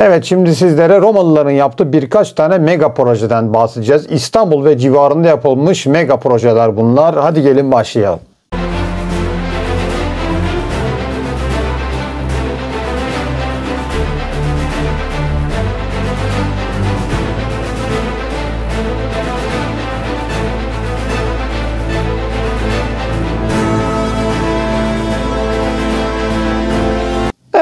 Evet, şimdi sizlere Romalıların yaptığı birkaç tane mega projeden bahsedeceğiz. İstanbul ve civarında yapılmış mega projeler bunlar. Hadi gelin başlayalım.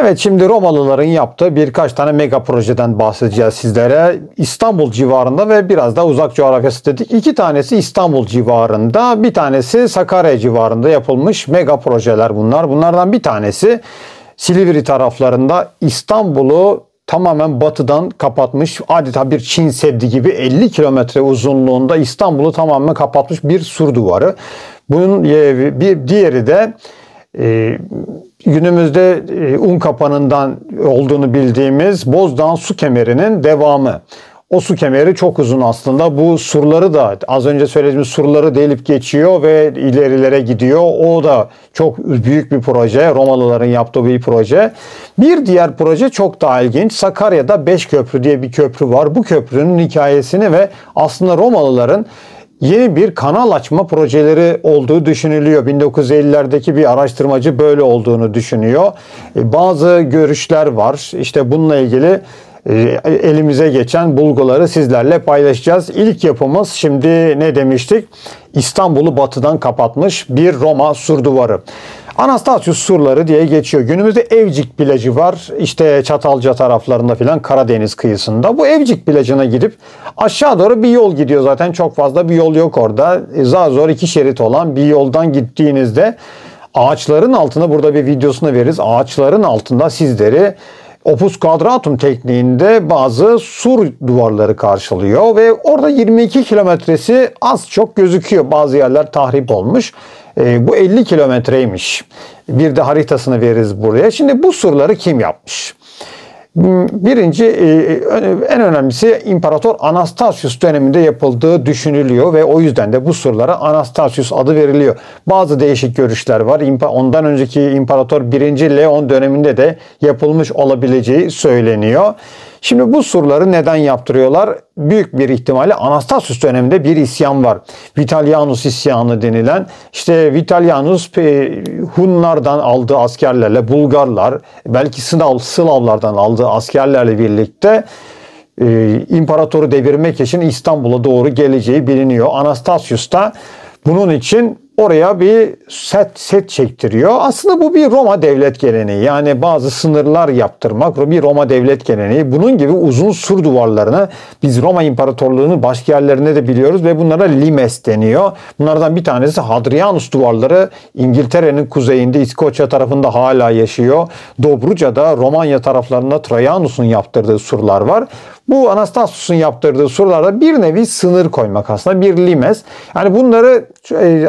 Evet, şimdi Romalıların yaptığı birkaç tane mega projeden bahsedeceğiz sizlere. İstanbul civarında ve biraz da uzak coğrafyası dedik. İki tanesi İstanbul civarında, bir tanesi Sakarya civarında yapılmış mega projeler bunlar. Bunlardan bir tanesi Silivri taraflarında İstanbul'u tamamen batıdan kapatmış, adeta bir Çin Seddi gibi 50 kilometre uzunluğunda İstanbul'u tamamen kapatmış bir sur duvarı. Bunun bir diğeri de günümüzde Unkapanı'ndan olduğunu bildiğimiz Bozdağ su kemerinin devamı. O su kemeri çok uzun aslında. Bu surları da az önce söylediğim surları delip geçiyor ve ilerilere gidiyor. O da çok büyük bir proje. Romalıların yaptığı bir proje. Bir diğer proje çok daha ilginç. Sakarya'da Beşköprü diye bir köprü var. Bu köprünün hikayesini ve aslında Romalıların yeni bir kanal açma projeleri olduğu düşünülüyor. 1950'lerdeki bir araştırmacı böyle olduğunu düşünüyor. Bazı görüşler var. İşte bununla ilgili elimize geçen bulguları sizlerle paylaşacağız. İlk yapımız, şimdi ne demiştik? İstanbul'u batıdan kapatmış bir Roma sur duvarı. Anastasius surları diye geçiyor. Günümüzde Evcik plajı var. İşte Çatalca taraflarında filan, Karadeniz kıyısında. Bu Evcik plajına gidip aşağı doğru bir yol gidiyor zaten. Çok fazla bir yol yok orada. Zar zor 2 şerit olan bir yoldan gittiğinizde ağaçların altında, burada bir videosunu veririz. Ağaçların altında sizleri Opus Quadratum tekniğinde bazı sur duvarları karşılıyor ve orada 22 kilometresi az çok gözüküyor. Bazı yerler tahrip olmuş. Bu 50 kilometreymiş. Bir de haritasını veririz buraya. Şimdi bu surları kim yapmış? Birinci, en önemlisi İmparator Anastasius döneminde yapıldığı düşünülüyor ve o yüzden de bu surlara Anastasius adı veriliyor. Bazı değişik görüşler var. Ondan önceki İmparator 1. Leon döneminde de yapılmış olabileceği söyleniyor. Şimdi bu surları neden yaptırıyorlar? Büyük bir ihtimalle Anastasius döneminde bir isyan var. Vitalianus isyanı denilen. İşte Vitalianus Hunlardan aldığı askerlerle, Bulgarlar, belki Slavlardan aldığı askerlerle birlikte imparatoru devirmek için İstanbul'a doğru geleceği biliniyor. Anastasius da bunun için oraya bir set çektiriyor. Aslında bu bir Roma devlet geleneği. Yani bazı sınırlar yaptırmak bir Roma devlet geleneği. Bunun gibi uzun sur duvarlarını biz Roma İmparatorluğu'nun başka yerlerinde de biliyoruz ve bunlara limes deniyor. Bunlardan bir tanesi Hadrianus duvarları. İngiltere'nin kuzeyinde, İskoçya tarafında hala yaşıyor. Dobruca'da, Romanya taraflarında Trajanus'un yaptırdığı surlar var. Bu Anastasius'un yaptırdığı surlarda bir nevi sınır koymak, aslında bir limes. Yani bunları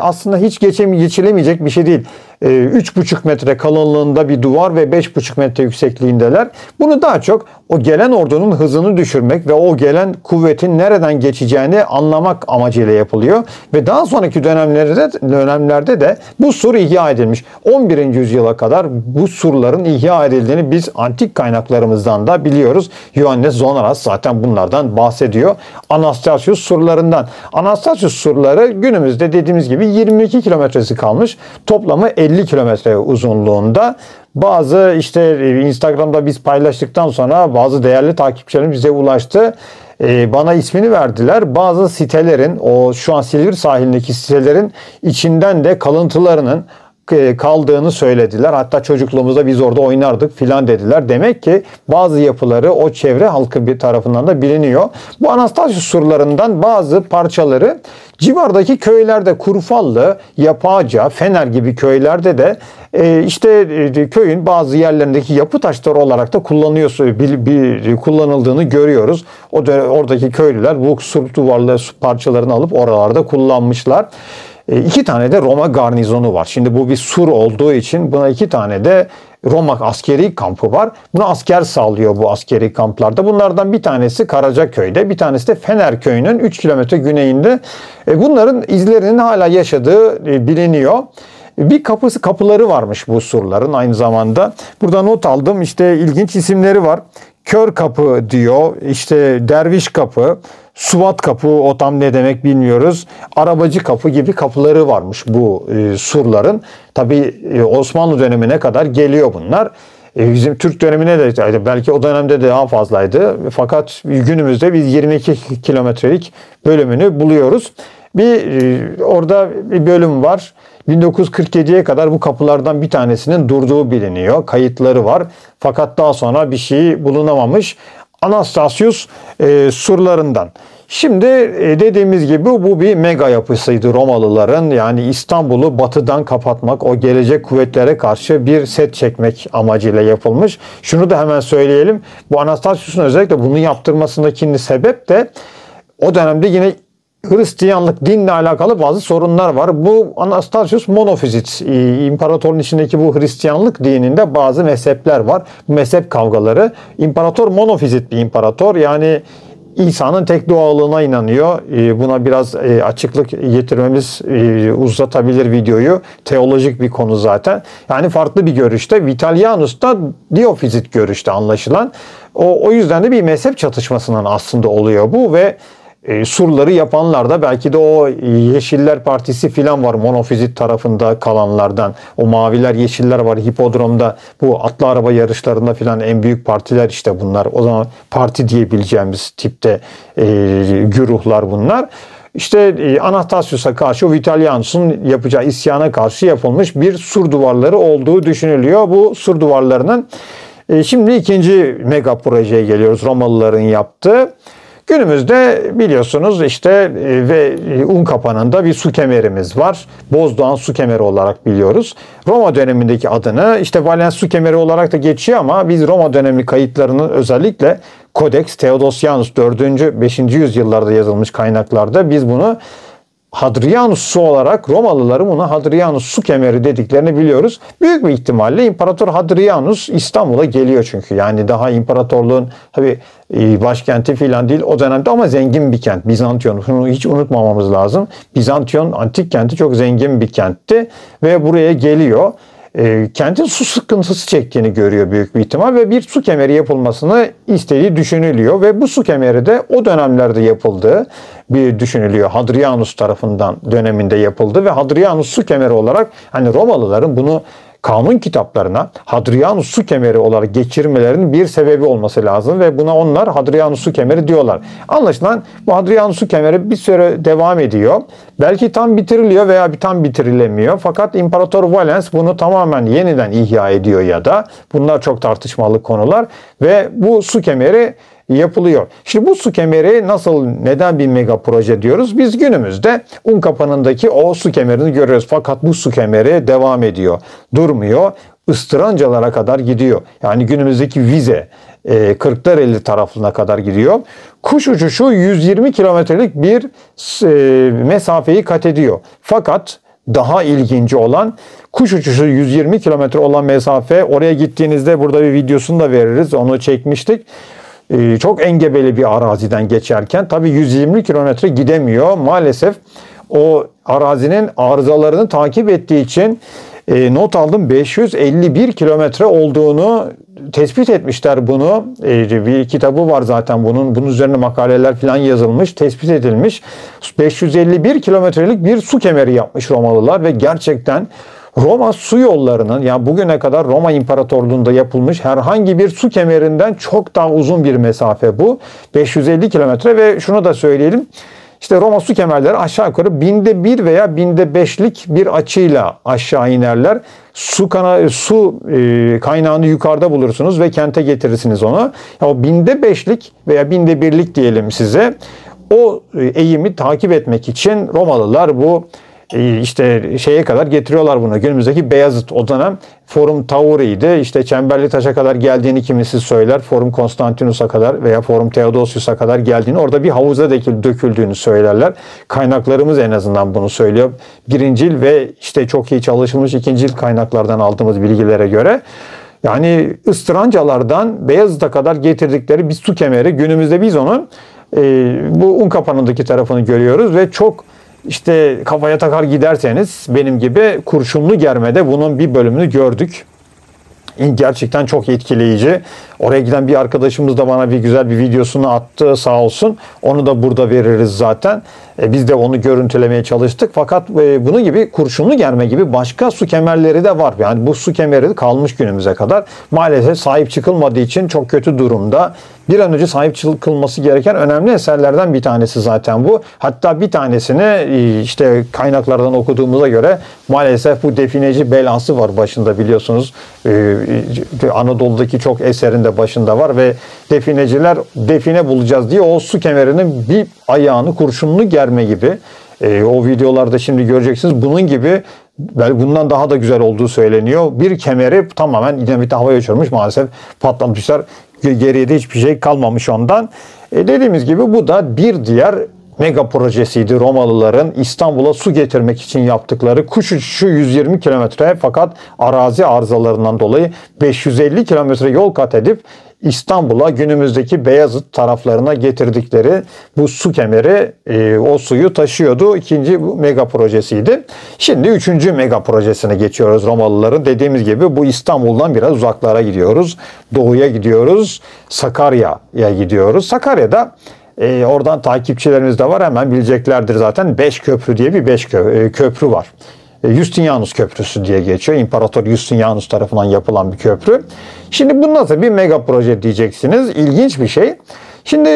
aslında hiç geçilemeyecek bir şey değil. 3,5 metre kalınlığında bir duvar ve 5,5 metre yüksekliğindeler. Bunu daha çok o gelen ordunun hızını düşürmek ve o gelen kuvvetin nereden geçeceğini anlamak amacıyla yapılıyor. Ve daha sonraki dönemlerde de bu sur ihya edilmiş. 11. yüzyıla kadar bu surların ihya edildiğini biz antik kaynaklarımızdan da biliyoruz. Ioannes Zonaras zaten bunlardan bahsediyor. Anastasius surlarından. Anastasius surları günümüzde dediğimiz gibi 22 kilometresi kalmış. Toplamı 50 kilometre uzunluğunda. Bazı işte Instagram'da biz paylaştıktan sonra bazı değerli takipçilerimiz bize ulaştı. Bana ismini verdiler. Bazı sitelerin, o şu an Silivri sahilindeki sitelerin içinden de kalıntılarının kaldığını söylediler. Hatta çocukluğumuzda biz orada oynardık filan dediler. Demek ki bazı yapıları o çevre halkı bir tarafından da biliniyor. Bu Anastasius surlarından bazı parçaları civardaki köylerde, Kurfallı, Yapağaca, Fener gibi köylerde de işte köyün bazı yerlerindeki yapı taşları olarak da kullanıldığını görüyoruz. Oradaki köylüler bu sur duvarlı parçalarını alıp oralarda kullanmışlar. 2 tane de Roma garnizonu var. Şimdi bu bir sur olduğu için buna 2 tane de Roma askeri kampı var. Buna asker sağlıyor bu askeri kamplarda. Bunlardan bir tanesi Karacaköy'de, bir tanesi de Fener Köyü'nün 3 kilometre güneyinde. Bunların izlerinin hala yaşadığı biliniyor. Bir kapıları varmış bu surların aynı zamanda. Burada not aldım. İşte ilginç isimleri var. Kör kapı diyor, işte derviş kapı, suvat kapı, o tam ne demek bilmiyoruz. Arabacı kapı gibi kapıları varmış bu surların. Tabi Osmanlı dönemine kadar geliyor bunlar. Bizim Türk dönemine de belki o dönemde de daha fazlaydı. Fakat günümüzde biz 22 kilometrelik bölümünü buluyoruz. Orada bir bölüm var. 1947'ye kadar bu kapılardan bir tanesinin durduğu biliniyor. Kayıtları var. Fakat daha sonra bir şey bulunamamış. Anastasius surlarından. Şimdi dediğimiz gibi bu bir mega yapısıydı Romalıların. Yani İstanbul'u batıdan kapatmak, o gelecek kuvvetlere karşı bir set çekmek amacıyla yapılmış. Şunu da hemen söyleyelim. Bu Anastasius'un özellikle bunu yaptırmasındaki sebep de o dönemde yine Hristiyanlık, dinle alakalı bazı sorunlar var. Bu Anastasius monofizit, imparatorun içindeki bu Hristiyanlık dininde bazı mezhepler var. Bu mezhep kavgaları. İmparator monofizit bir imparator. Yani İsa'nın tek doğallığına inanıyor. Buna biraz açıklık getirmemiz uzatabilir videoyu. Teolojik bir konu zaten. Yani farklı bir görüşte. Vitalianus da Diofizit görüşte anlaşılan. O yüzden de bir mezhep çatışmasından aslında oluyor bu ve surları yapanlar da belki de o Yeşiller Partisi filan var monofizit tarafında kalanlardan. O maviler, yeşiller var hipodromda, bu atlı araba yarışlarında filan en büyük partiler işte bunlar. O zaman parti diyebileceğimiz tipte güruhlar bunlar. İşte Anastasius'a karşı, o Vitalianus'un yapacağı isyana karşı yapılmış bir sur duvarları olduğu düşünülüyor. Bu sur duvarlarının şimdi ikinci mega projeye geliyoruz, Romalıların yaptığı. Günümüzde biliyorsunuz işte ve Unkapanı'nda bir su kemerimiz var. Bozdoğan su kemeri olarak biliyoruz. Roma dönemindeki adını işte Valens su kemeri olarak da geçiyor ama biz Roma dönemi kayıtlarının özellikle Codex Theodosianus 4. 5. yüzyıllarda yazılmış kaynaklarda biz bunu Hadrianus su olarak, Romalıların buna Hadrianus su kemeri dediklerini biliyoruz. Büyük bir ihtimalle İmparator Hadrianus İstanbul'a geliyor çünkü. Yani daha imparatorluğun tabi başkenti filan değil o dönemde ama zengin bir kent. Bizantiyon. Bunu hiç unutmamamız lazım. Bizantiyon antik kenti çok zengin bir kentti ve buraya geliyor. Kentin su sıkıntısı çektiğini görüyor büyük bir ihtimal ve bir su kemeri yapılmasını istediği düşünülüyor ve bu su kemeri de o dönemlerde yapıldığı bir düşünülüyor. Hadrianus tarafından döneminde yapıldı ve Hadrianus su kemeri olarak hani Romalıların bunu kanun kitaplarına Hadrianus su kemeri olarak geçirmelerinin bir sebebi olması lazım ve buna onlar Hadrianus su kemeri diyorlar. Anlaşılan bu Hadrianus su kemeri bir süre devam ediyor. Belki tam bitiriliyor veya tam bitirilemiyor. Fakat İmparator Valens bunu tamamen yeniden ihya ediyor ya da bunlar çok tartışmalı konular ve bu su kemeri yapılıyor. Şimdi bu su kemeri nasıl, neden bir mega proje diyoruz? Biz günümüzde Unkapanı'ndaki o su kemerini görüyoruz. Fakat bu su kemeri devam ediyor. Durmuyor. Istırancalara kadar gidiyor. Yani günümüzdeki Vize, Kırklareli tarafına kadar gidiyor. Kuş uçuşu 120 kilometrelik bir mesafeyi kat ediyor. Fakat daha ilginci olan kuş uçuşu 120 kilometre olan mesafe, oraya gittiğinizde burada bir videosunu da veririz. Onu çekmiştik. Çok engebeli bir araziden geçerken tabii 120 kilometre gidemiyor. Maalesef o arazinin arızalarını takip ettiği için not aldım 551 kilometre olduğunu tespit etmişler bunu. Bir kitabı var zaten bunun. Bunun üzerine makaleler falan yazılmış, tespit edilmiş. 551 kilometrelik bir su kemeri yapmış Romalılar ve gerçekten Roma su yollarının, yani bugüne kadar Roma İmparatorluğu'nda yapılmış herhangi bir su kemerinden çok daha uzun bir mesafe bu. 550 kilometre ve şunu da söyleyelim. İşte Roma su kemerleri aşağı yukarı binde 1 veya binde 5'lik bir açıyla aşağı inerler. Su kaynağını yukarıda bulursunuz ve kente getirirsiniz onu. O binde 5'lik veya binde 1'lik diyelim size. O eğimi takip etmek için Romalılar bu işte şeye kadar getiriyorlar bunu. Günümüzdeki Beyazıt o dönem Forum Tauri'ydi. İşte Çemberlitaş'a kadar geldiğini kimisi söyler. Forum Konstantinus'a kadar veya Forum Theodosius'a kadar geldiğini, orada bir havuza döküldüğünü söylerler. Kaynaklarımız en azından bunu söylüyor. Birincil ve işte çok iyi çalışılmış ikincil kaynaklardan aldığımız bilgilere göre. Yani ıstırancalardan Beyazıt'a kadar getirdikleri bir su kemeri. Günümüzde biz onun bu Unkapanı'ndaki tarafını görüyoruz ve çok İşte kafaya takar giderseniz benim gibi Kurşunlu Germe'de bunun bir bölümünü gördük. Gerçekten çok etkileyici. Oraya giden bir arkadaşımız da bana bir güzel bir videosunu attı sağ olsun. Onu da burada veririz zaten. Biz de onu görüntülemeye çalıştık. Fakat bunun gibi kurşunlu germe gibi başka su kemerleri de var. Yani bu su kemeri kalmış günümüze kadar. Maalesef sahip çıkılmadığı için çok kötü durumda. Bir an önce sahip çıkılması gereken önemli eserlerden bir tanesi zaten bu. Hatta bir tanesini işte kaynaklardan okuduğumuza göre maalesef bu defineci belası var başında, biliyorsunuz. Anadolu'daki çok eserin de başında var ve defineciler define bulacağız diye o su kemerinin bir ayağını kurşunlu germe gibi. O videolarda şimdi göreceksiniz. Bunun gibi, bundan daha da güzel olduğu söyleniyor. Bir kemeri tamamen dinamitle havaya uçurmuş, maalesef patlamışlar. Geriye de hiçbir şey kalmamış ondan. Dediğimiz gibi bu da bir diğer mega projesiydi Romalıların İstanbul'a su getirmek için yaptıkları. Kuş uçuşu 120 kilometre, fakat arazi arızalarından dolayı 550 kilometre yol kat edip İstanbul'a, günümüzdeki Beyazıt taraflarına getirdikleri bu su kemeri o suyu taşıyordu. İkinci mega projesiydi. Şimdi üçüncü mega projesine geçiyoruz Romalıların. Dediğimiz gibi bu İstanbul'dan biraz uzaklara gidiyoruz. Doğuya gidiyoruz. Sakarya'ya gidiyoruz. Sakarya'da oradan takipçilerimiz de var, hemen bileceklerdir zaten. Beşköprü diye bir köprü var. Justinianus Köprüsü diye geçiyor. İmparator Justinianus tarafından yapılan bir köprü. Şimdi bu nasıl bir mega proje diyeceksiniz. İlginç bir şey. Şimdi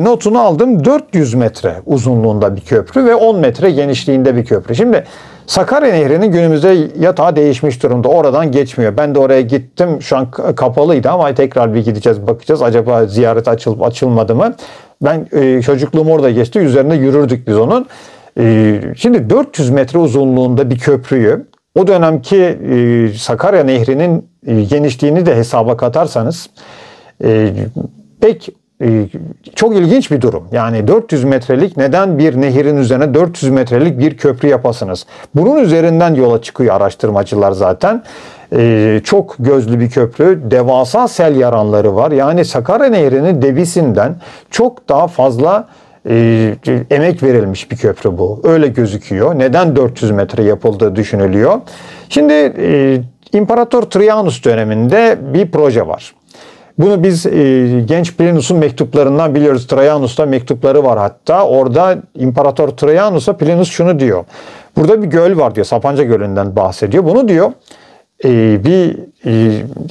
notunu aldım. 400 metre uzunluğunda bir köprü ve 10 metre genişliğinde bir köprü. Şimdi Sakarya Nehri'nin günümüzde yatağı değişmiş durumda. Oradan geçmiyor. Ben de oraya gittim. Şu an kapalıydı ama tekrar bir gideceğiz, bakacağız. Acaba ziyaret açılıp açılmadı mı? Ben çocukluğum orada geçti. Üzerinde yürürdük biz onun. Şimdi 400 metre uzunluğunda bir köprüyü, o dönemki Sakarya Nehri'nin genişliğini de hesaba katarsanız çok ilginç bir durum. Yani 400 metrelik, neden bir nehirin üzerine 400 metrelik bir köprü yapasınız? Bunun üzerinden yola çıkıyor araştırmacılar zaten. Çok gözlü bir köprü, devasa sel yaranları var. Yani Sakarya Nehri'nin debisinden çok daha fazla emek verilmiş bir köprü bu. Öyle gözüküyor. Neden 400 metre yapıldığı düşünülüyor. Şimdi İmparator Trajanus döneminde bir proje var. Bunu biz genç Plinus'un mektuplarından biliyoruz. Trajanus'ta mektupları var hatta. Orada İmparator Trajanus'a Plinus şunu diyor. Burada bir göl var diyor. Sapanca Gölü'nden bahsediyor. Bunu diyor bir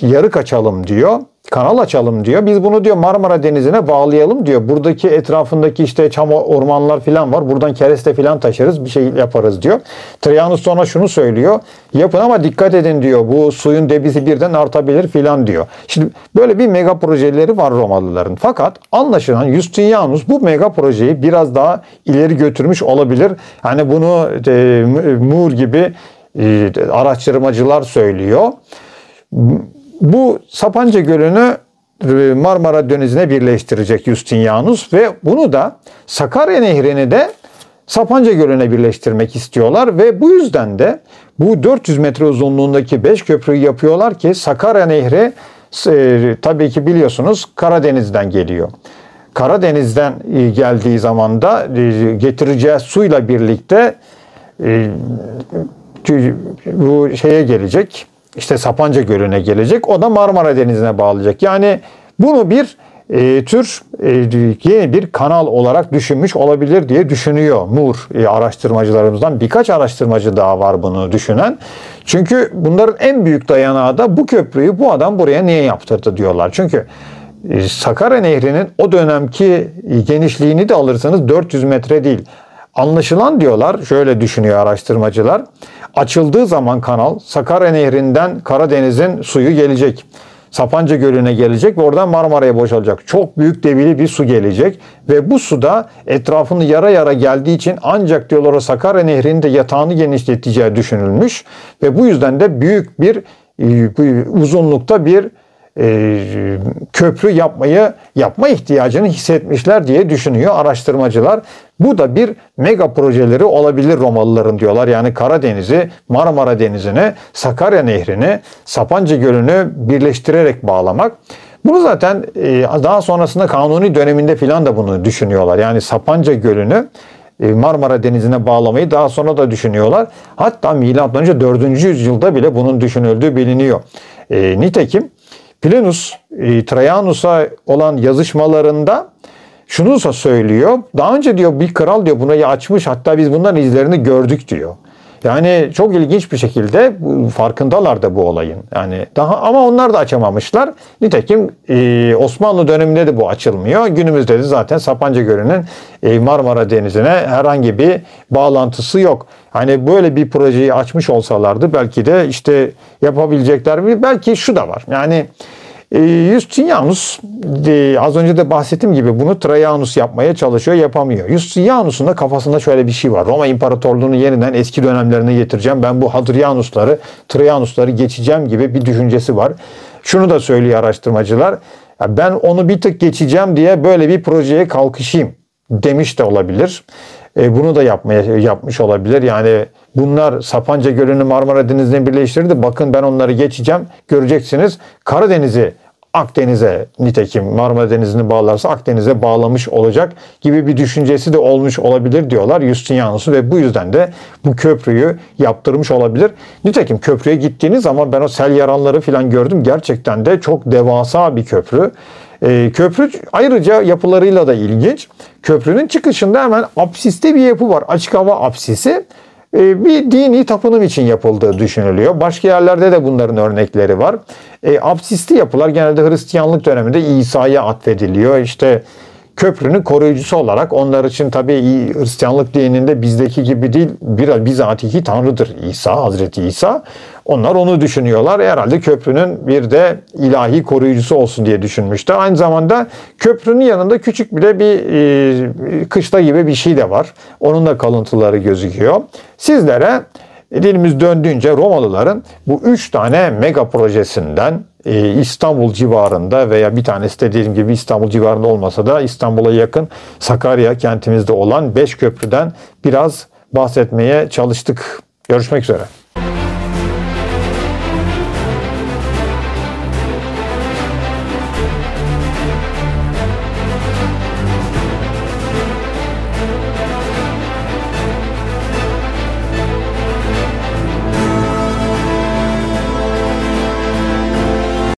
yarık açalım diyor. Kanal açalım diyor. Biz bunu diyor Marmara Denizi'ne bağlayalım diyor. Buradaki etrafındaki işte çam ormanlar falan var. Buradan kereste falan taşırız. Bir şey yaparız diyor. Trajanus sonra şunu söylüyor. Yapın ama dikkat edin diyor. Bu suyun debisi birden artabilir falan diyor. Şimdi böyle bir mega projeleri var Romalıların. Fakat anlaşılan Justinianus bu mega projeyi biraz daha ileri götürmüş olabilir. Hani bunu Moore gibi araştırmacılar söylüyor. Bu Sapanca Gölü'nü Marmara Denizi'ne birleştirecek Justinianus ve bunu da Sakarya Nehri'ni de Sapanca Gölü'ne birleştirmek istiyorlar ve bu yüzden de bu 400 metre uzunluğundaki 5 köprüyü yapıyorlar ki Sakarya Nehri tabii ki biliyorsunuz Karadeniz'den geliyor. Karadeniz'den geldiği zaman da getireceği suyla birlikte bu şeye gelecek. İşte Sapanca Gölü'ne gelecek. O da Marmara Denizi'ne bağlayacak. Yani bunu bir tür yeni bir kanal olarak düşünmüş olabilir diye düşünüyor Moore araştırmacılarımızdan. Birkaç araştırmacı daha var bunu düşünen. Çünkü bunların en büyük dayanağı da bu köprüyü bu adam buraya niye yaptırdı diyorlar. Çünkü Sakarya Nehri'nin o dönemki genişliğini de alırsanız 400 metre değil. Anlaşılan diyorlar, şöyle düşünüyor araştırmacılar. Açıldığı zaman kanal Sakarya Nehri'nden Karadeniz'in suyu gelecek. Sapanca Gölü'ne gelecek ve oradan Marmara'ya boşalacak. Çok büyük debili bir su gelecek ve bu suda etrafını yara yara geldiği için ancak diyorlar o Sakarya Nehri'nin de yatağını genişleteceği düşünülmüş ve bu yüzden de büyük bir uzunlukta bir köprü yapma ihtiyacını hissetmişler diye düşünüyor araştırmacılar. Bu da bir mega projeleri olabilir Romalıların diyorlar. Yani Karadeniz'i, Marmara Denizi'ne, Sakarya Nehri'ni, Sapanca Gölü'nü birleştirerek bağlamak. Bunu zaten daha sonrasında Kanuni döneminde filan da bunu düşünüyorlar. Yani Sapanca Gölü'nü Marmara Denizi'ne bağlamayı daha sonra da düşünüyorlar. Hatta M.Ö. 4. yüzyılda bile bunun düşünüldüğü biliniyor. Nitekim Plinus Trajanus'a olan yazışmalarında şunu da söylüyor. Daha önce diyor bir kral diyor burayı açmış, hatta biz bunların izlerini gördük diyor. Yani çok ilginç bir şekilde farkındalar da bu olayın. Yani daha ama onlar da açamamışlar. Nitekim Osmanlı döneminde de bu açılmıyor. Günümüzde de zaten Sapanca Gölü'nün Marmara Denizi'ne herhangi bir bağlantısı yok. Hani böyle bir projeyi açmış olsalardı belki de işte yapabilecekler mi? Belki şu da var. Yani Justinianus az önce de bahsettiğim gibi bunu Trajanus yapmaya çalışıyor, yapamıyor. Justinianus'un da kafasında şöyle bir şey var. Roma İmparatorluğu'nu yeniden eski dönemlerine getireceğim. Ben bu Hadrianus'ları, Trajanus'ları geçeceğim gibi bir düşüncesi var. Şunu da söylüyor araştırmacılar. Ben onu bir tık geçeceğim diye böyle bir projeye kalkışayım demiş de olabilir. Bunu da yapmış olabilir. Yani bunlar Sapanca Gölü'nü Marmara Denizi'ne birleştirdi. Bakın ben onları geçeceğim. Göreceksiniz. Karadeniz'i Akdeniz'e, nitekim Marmara Denizi'ni bağlarsa Akdeniz'e bağlamış olacak gibi bir düşüncesi de olmuş olabilir diyorlar Justinianus'u ve bu yüzden de bu köprüyü yaptırmış olabilir. Nitekim köprüye gittiğiniz zaman ben o sel yaranları falan gördüm. Gerçekten de çok devasa bir köprü. Köprü ayrıca yapılarıyla da ilginç. Köprünün çıkışında hemen apsiste bir yapı var. Açık hava apsisi. Bir dini tapınım için yapıldığı düşünülüyor. Başka yerlerde de bunların örnekleri var. Apsisli yapılar genelde Hristiyanlık döneminde İsa'ya atfediliyor. İşte köprünün koruyucusu olarak onlar için tabii Hristiyanlık dininde bizdeki gibi değil, bizatihi Tanrı'dır İsa, Hazreti İsa. Onlar onu düşünüyorlar. Herhalde köprünün bir de ilahi koruyucusu olsun diye düşünmüşler. Aynı zamanda köprünün yanında küçük bir de bir kışla gibi bir şey de var. Onun da kalıntıları gözüküyor. Sizlere dilimiz döndüğünce Romalıların bu 3 tane mega projesinden İstanbul civarında veya bir tanesi de dediğim gibi İstanbul civarında olmasa da İstanbul'a yakın Sakarya kentimizde olan 5 köprüden biraz bahsetmeye çalıştık. Görüşmek üzere.